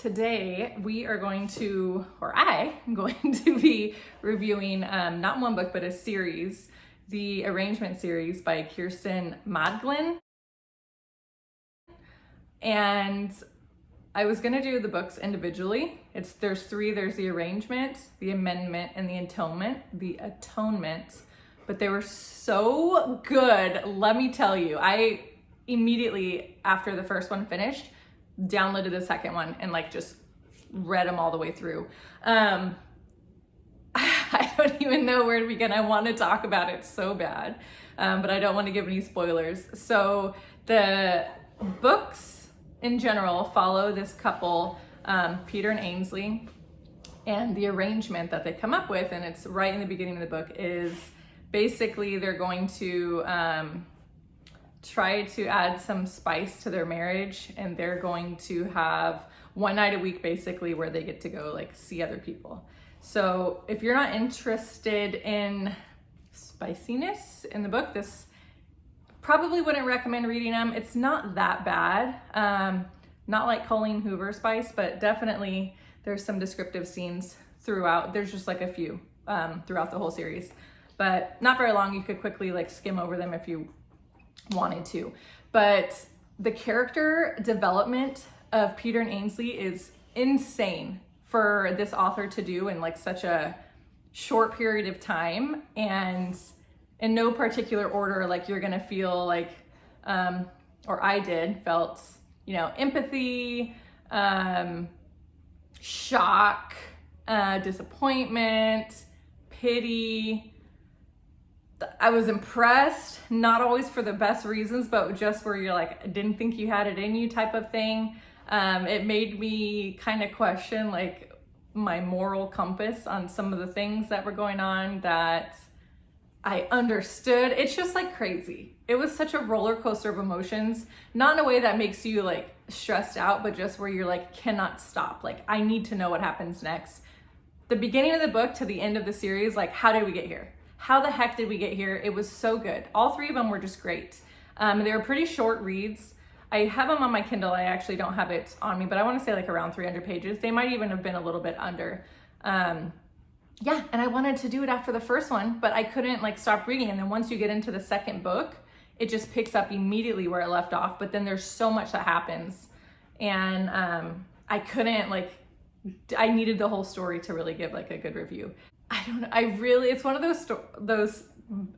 today we are going to, or I am going to be reviewing not one book, but a series, the Arrangement series by Kiersten Modglin. And I was gonna do the books individually. There's three, there's the Arrangement, the Amendment, and the Atonement, but they were so good, let me tell you. I immediately, after the first one finished, downloaded the second one and just read them all the way through. I don't even know where to begin. I want to talk about it so bad, but I don't want to give any spoilers. So the books in general follow this couple, Peter and Ainsley, and the arrangement that they come up with, and it's right in the beginning of the book, is basically they're going to try to add some spice to their marriage, and they're going to have one night a week basically where they get to go see other people. So if you're not interested in spiciness in the book, this probably wouldn't recommend reading them. It's not that bad, not like Colleen Hoover spice, but definitely there's some descriptive scenes throughout. There's just a few throughout the whole series, but not very long. You could quickly skim over them if you wanted to. But the character development of Peter and Ainsley is insane for this author to do in such a short period of time, and in no particular order. You're gonna feel or I felt empathy, shock, disappointment, pity. I was impressed, not always for the best reasons, but just where you're I didn't think you had it in you type of thing. It made me kind of question my moral compass on some of the things that were going on that I understood. It's just crazy. It was such a roller coaster of emotions, not in a way that makes you stressed out, but just where you're cannot stop. I need to know what happens next. The beginning of the book to the end of the series, how did we get here? How the heck did we get here? It was so good. All three of them were just great. They were pretty short reads. I have them on my Kindle. I actually don't have it on me, but I want to say around 300 pages. They might even have been a little bit under. Yeah, and I wanted to do it after the first one, but I couldn't stop reading. And then once you get into the second book, it just picks up immediately where it left off. But then there's so much that happens, and I couldn't I needed the whole story to really give a good review. I don't know. It's one of those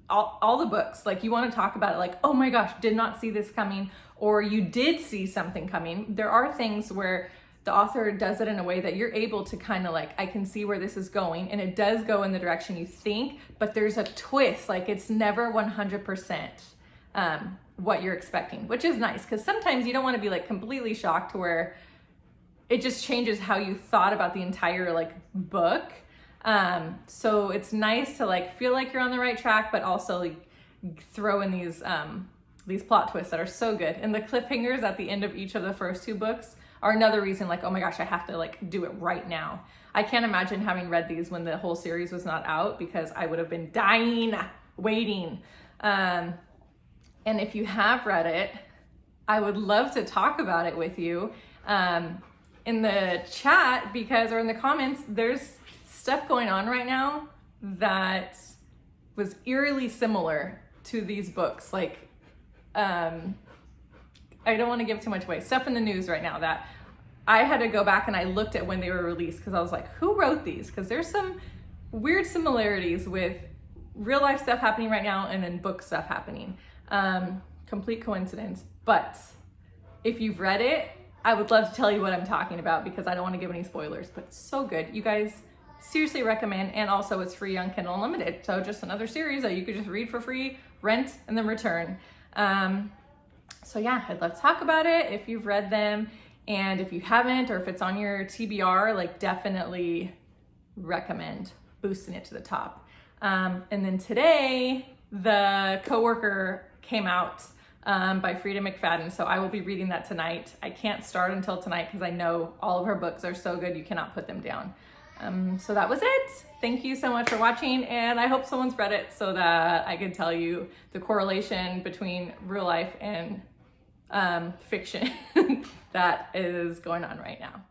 all the books, you want to talk about it oh my gosh, did not see this coming, or you did see something coming. There are things where the author does it in a way that you're able to kind of I can see where this is going, and it does go in the direction you think, but there's a twist. It's never 100% what you're expecting, which is nice, because sometimes you don't want to be completely shocked to where it just changes how you thought about the entire book. So it's nice to feel you're on the right track, but also throw in these plot twists that are so good. And the cliffhangers at the end of each of the first two books are another reason oh my gosh, I have to do it right now. I can't imagine having read these when the whole series was not out, because I would have been dying waiting. And if you have read it, I would love to talk about it with you in the chat, or in the comments. There's stuff going on right now that was eerily similar to these books. I don't want to give too much away. Stuff in the news right now that I had to go back and I looked at when they were released, because I was who wrote these? Because there's some weird similarities with real life stuff happening right now and then book stuff happening. Complete coincidence. But if you've read it, I would love to tell you what I'm talking about, because I don't want to give any spoilers, but it's so good. You guys seriously recommend. And also it's free on Kindle Unlimited. So just another series that you could just read for free, rent, and then return. So yeah, I'd love to talk about it if you've read them, and if you haven't, or if it's on your TBR, definitely recommend boosting it to the top. And then today, The Coworker came out by Frida McFadden, so I will be reading that tonight. I can't start until tonight because I know all of her books are so good, you cannot put them down. So that was it. Thank you so much for watching, and I hope someone's read it so that I can tell you the correlation between real life and fiction that is going on right now.